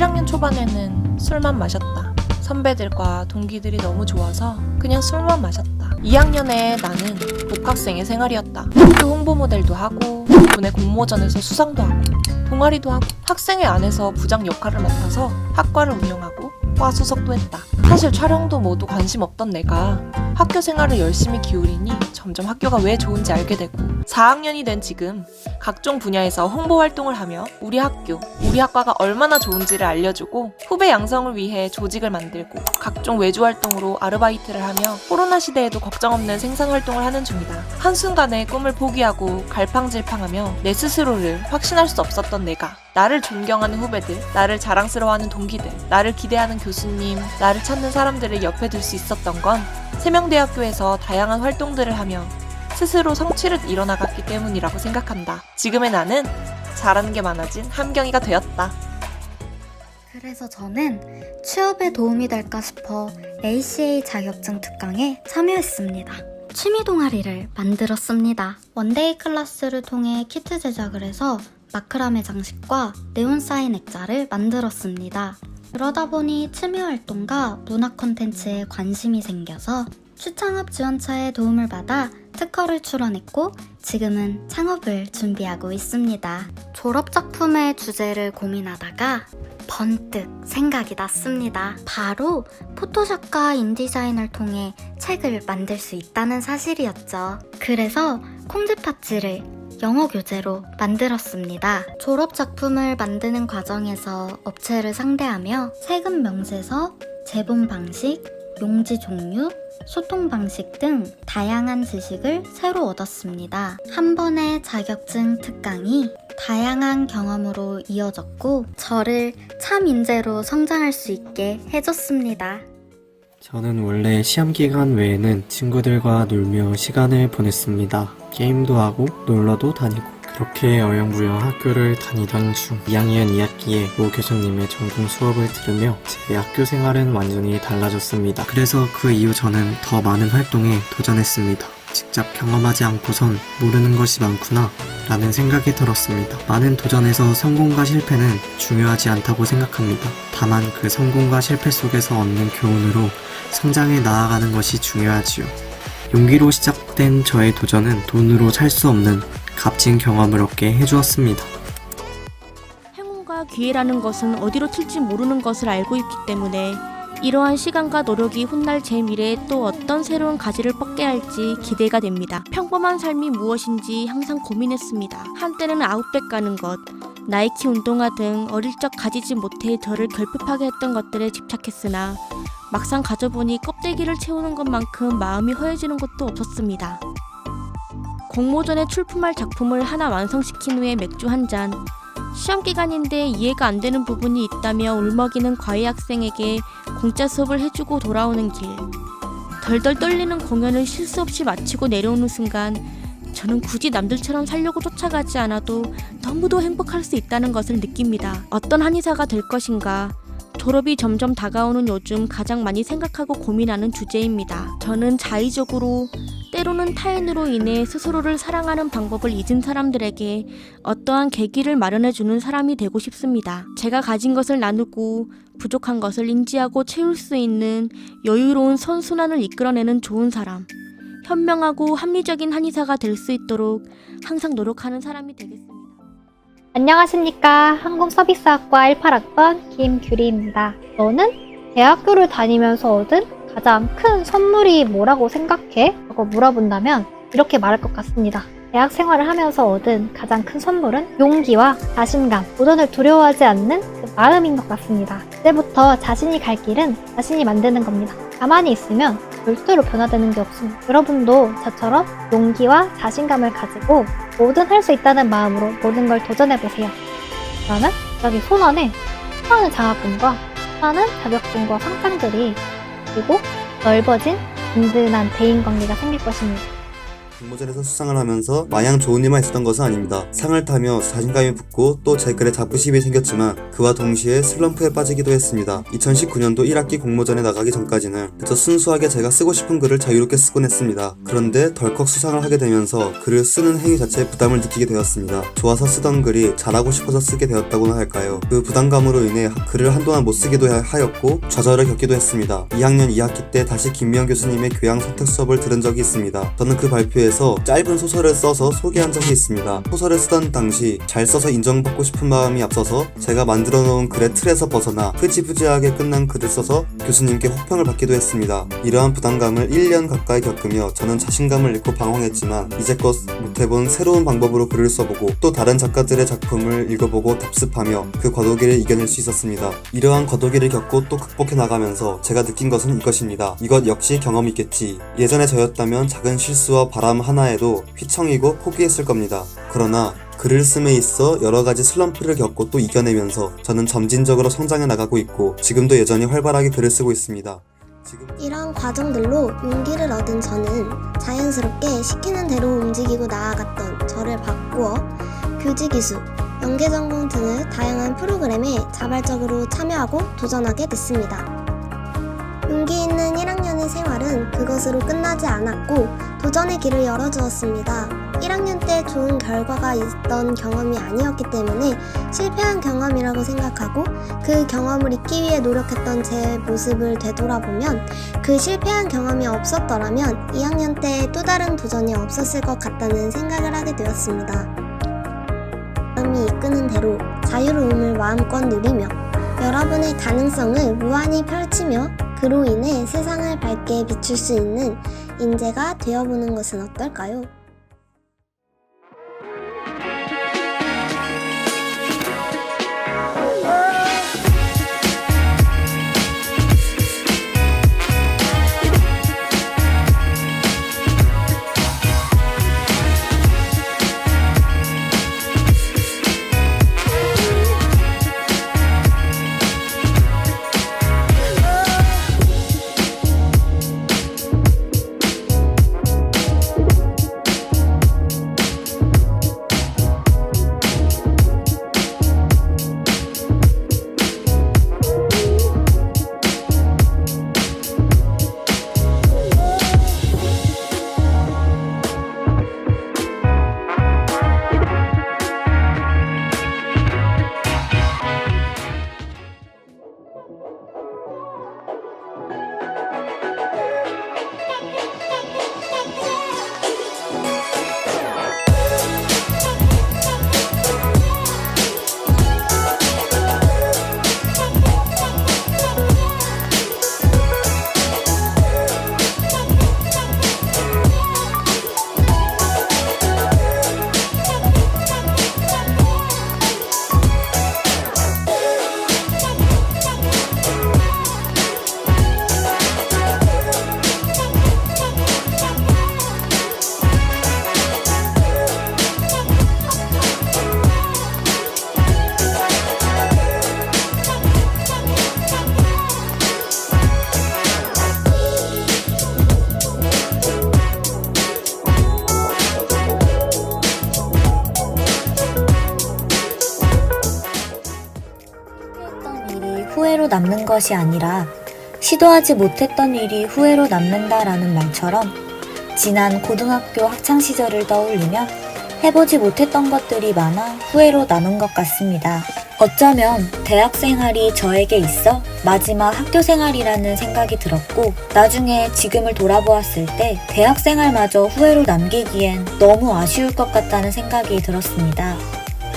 1학년 초반에는 술만 마셨다. 선배들과 동기들이 너무 좋아서 그냥 술만 마셨다. 2학년에 나는 복학생의 생활이었다. 학교 홍보 모델도 하고 군의 공모전에서 수상도 하고 동아리도 하고 학생회 안에서 부장 역할을 맡아서 학과를 운영하고 과 수석도 했다. 사실 촬영도 모두 관심 없던 내가 학교 생활을 열심히 기울이니 점점 학교가 왜 좋은지 알게 되고 4학년이 된 지금 각종 분야에서 홍보 활동을 하며 우리 학교, 우리 학과가 얼마나 좋은지를 알려주고 후배 양성을 위해 조직을 만들고 각종 외주 활동으로 아르바이트를 하며 코로나 시대에도 걱정 없는 생산 활동을 하는 중이다. 한순간에 꿈을 포기하고 갈팡질팡하며 내 스스로를 확신할 수 없었던 내가 나를 존경하는 후배들, 나를 자랑스러워하는 동기들, 나를 기대하는 교수님, 나를 찾는 사람들을 옆에 둘 수 있었던 건 세명대학교에서 다양한 활동들을 하며 스스로 성취를 이뤄나갔기 때문이라고 생각한다. 지금의 나는 잘하는 게 많아진 함경이가 되었다. 그래서 저는 취업에 도움이 될까 싶어 ACA 자격증 특강에 참여했습니다. 취미 동아리를 만들었습니다. 원데이 클래스를 통해 키트 제작을 해서 마크라메 장식과 네온 사인 액자를 만들었습니다. 그러다 보니 취미 활동과 문화 콘텐츠에 관심이 생겨서 추창업 지원차의 도움을 받아 특허를 출원했고 지금은 창업을 준비하고 있습니다. 졸업작품의 주제를 고민하다가 번뜩 생각이 났습니다. 바로 포토샵과 인디자인을 통해 책을 만들 수 있다는 사실이었죠. 그래서 콩쥐팥쥐를 영어 교재로 만들었습니다. 졸업작품을 만드는 과정에서 업체를 상대하며 세금 명세서, 제본 방식, 용지 종류, 소통 방식 등 다양한 지식을 새로 얻었습니다. 한 번의 자격증 특강이 다양한 경험으로 이어졌고 저를 참 인재로 성장할 수 있게 해줬습니다. 저는 원래 시험 기간 외에는 친구들과 놀며 시간을 보냈습니다. 게임도 하고 놀러도 다니고 그렇게 어영부영 학교를 다니던 중 2학년 2학기에 모 교수님의 전공 수업을 들으며 제 학교 생활은 완전히 달라졌습니다. 그래서 그 이후 저는 더 많은 활동에 도전했습니다. 직접 경험하지 않고선 모르는 것이 많구나 라는 생각이 들었습니다. 많은 도전에서 성공과 실패는 중요하지 않다고 생각합니다. 다만 그 성공과 실패 속에서 얻는 교훈으로 성장해 나아가는 것이 중요하지요. 용기로 시작된 저의 도전은 돈으로 살 수 없는 값진 경험을 얻게 해주었습니다. 행운과 기회라는 것은 어디로 튈지 모르는 것을 알고 있기 때문에 이러한 시간과 노력이 훗날 제 미래에 또 어떤 새로운 가지를 뻗게 할지 기대가 됩니다. 평범한 삶이 무엇인지 항상 고민했습니다. 한때는 아웃백 가는 것, 나이키 운동화 등 어릴 적 가지지 못해 저를 결핍하게 했던 것들에 집착했으나 막상 가져보니 껍데기를 채우는 것만큼 마음이 허해지는 것도 없었습니다. 공모전에 출품할 작품을 하나 완성시킨 후에 맥주 한 잔, 시험 기간인데 이해가 안 되는 부분이 있다며 울먹이는 과외 학생에게 공짜 수업을 해주고 돌아오는 길, 덜덜 떨리는 공연을 실수 없이 마치고 내려오는 순간 저는 굳이 남들처럼 살려고 쫓아가지 않아도 너무도 행복할 수 있다는 것을 느낍니다. 어떤 한의사가 될 것인가, 졸업이 점점 다가오는 요즘 가장 많이 생각하고 고민하는 주제입니다. 저는 자의적으로 때로는 타인으로 인해 스스로를 사랑하는 방법을 잊은 사람들에게 어떠한 계기를 마련해주는 사람이 되고 싶습니다. 제가 가진 것을 나누고 부족한 것을 인지하고 채울 수 있는 여유로운 선순환을 이끌어내는 좋은 사람, 현명하고 합리적인 한의사가 될 수 있도록 항상 노력하는 사람이 되겠습니다. 안녕하십니까. 항공서비스학과 18학번 김규리입니다. 너는 대학교를 다니면서 얻은 가장 큰 선물이 뭐라고 생각해? 라고 물어본다면 이렇게 말할 것 같습니다. 대학 생활을 하면서 얻은 가장 큰 선물은 용기와 자신감, 도전을 두려워하지 않는 그 마음인 것 같습니다. 그때부터 자신이 갈 길은 자신이 만드는 겁니다. 가만히 있으면 절대로 변화되는 게 없습니다. 여러분도 저처럼 용기와 자신감을 가지고 뭐든 할 수 있다는 마음으로 모든 걸 도전해보세요. 그러면 여기 손안에 수많은 장학금과 수많은 자격증과 상장들이 그리고 넓어진 든든한 대인관계가 생길 것입니다. 공모전에서 수상을 하면서 마냥 좋은 일만 있었던 것은 아닙니다. 상을 타며 자신감이 붙고 또 제 글에 자부심이 생겼지만 그와 동시에 슬럼프에 빠지기도 했습니다. 2019년도 1학기 공모전에 나가기 전까지는 그저 순수하게 제가 쓰고 싶은 글을 자유롭게 쓰곤 했습니다. 그런데 덜컥 수상을 하게 되면서 글을 쓰는 행위 자체에 부담을 느끼게 되었습니다. 좋아서 쓰던 글이 잘하고 싶어서 쓰게 되었다고나 할까요? 그 부담감으로 인해 글을 한동안 못 쓰기도 하였고 좌절을 겪기도 했습니다. 2학년 2학기 때 다시 김미영 교수님의 교양 선택 수업을 들은 적이 있습니다. 저는 그 발표에서 짧은 소설을 써서 소개한 적이 있습니다. 소설을 쓰던 당시 잘 써서 인정받고 싶은 마음이 앞서서 제가 만들어 놓은 글의 틀에서 벗어나 흐지부지하게 끝난 글을 써서 교수님께 혹평을 받기도 했습니다. 이러한 부담감을 1년 가까이 겪으며 저는 자신감을 잃고 방황했지만 이제껏 못해본 새로운 방법으로 글을 써보고 또 다른 작가들의 작품을 읽어보고 답습하며 그 과도기를 이겨낼 수 있었습니다. 이러한 과도기를 겪고 또 극복해 나가면서 제가 느낀 것은 이것입니다. 이것 역시 경험이겠지. 예전에 저였다면 작은 실수와 바람 하나에도 휘청이고 포기했을 겁니다. 그러나 글을 씀에 있어 여러가지 슬럼프를 겪고 또 이겨내면서 저는 점진적으로 성장해 나가고 있고 지금도 여전히 활발하게 글을 쓰고 있습니다. 이런 과정들로 용기를 얻은 저는 자연스럽게 시키는 대로 움직이고 나아갔던 저를 바꾸어 교직이수, 연계전공 등의 다양한 프로그램에 자발적으로 참여하고 도전하게 됐습니다. 용기 있는 1학년의 생활은 그것으로 끝나지 않았고 도전의 길을 열어주었습니다. 1학년 때 좋은 결과가 있던 경험이 아니었기 때문에 실패한 경험이라고 생각하고 그 경험을 잊기 위해 노력했던 제 모습을 되돌아보면 그 실패한 경험이 없었더라면 2학년 때 또 다른 도전이 없었을 것 같다는 생각을 하게 되었습니다. 마음이 이끄는 대로 자유로움을 마음껏 누리며 여러분의 가능성을 무한히 펼치며 그로 인해 세상을 밝게 비출 수 있는 인재가 되어보는 것은 어떨까요? 후회로 남는 것이 아니라 시도하지 못했던 일이 후회로 남는다라는 말처럼 지난 고등학교 학창시절을 떠올리며 해보지 못했던 것들이 많아 후회로 남은 것 같습니다. 어쩌면 대학 생활이 저에게 있어 마지막 학교 생활이라는 생각이 들었고 나중에 지금을 돌아보았을 때 대학 생활마저 후회로 남기기엔 너무 아쉬울 것 같다는 생각이 들었습니다.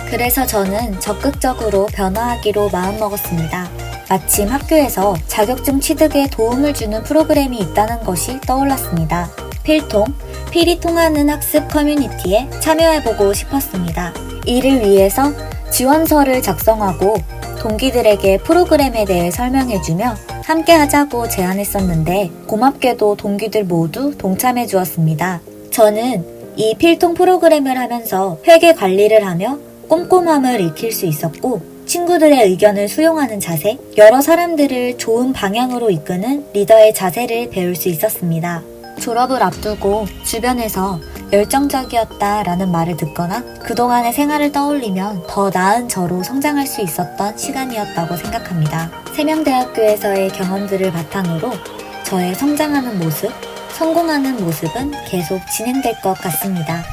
그래서 저는 적극적으로 변화하기로 마음먹었습니다. 마침 학교에서 자격증 취득에 도움을 주는 프로그램이 있다는 것이 떠올랐습니다. 필통, 필이 통하는 학습 커뮤니티에 참여해보고 싶었습니다. 이를 위해서 지원서를 작성하고 동기들에게 프로그램에 대해 설명해주며 함께 하자고 제안했었는데 고맙게도 동기들 모두 동참해 주었습니다. 저는 이 필통 프로그램을 하면서 회계 관리를 하며 꼼꼼함을 익힐 수 있었고 친구들의 의견을 수용하는 자세, 여러 사람들을 좋은 방향으로 이끄는 리더의 자세를 배울 수 있었습니다. 졸업을 앞두고 주변에서 열정적이었다라는 말을 듣거나 그동안의 생활을 떠올리면 더 나은 저로 성장할 수 있었던 시간이었다고 생각합니다. 세명대학교에서의 경험들을 바탕으로 저의 성장하는 모습, 성공하는 모습은 계속 진행될 것 같습니다.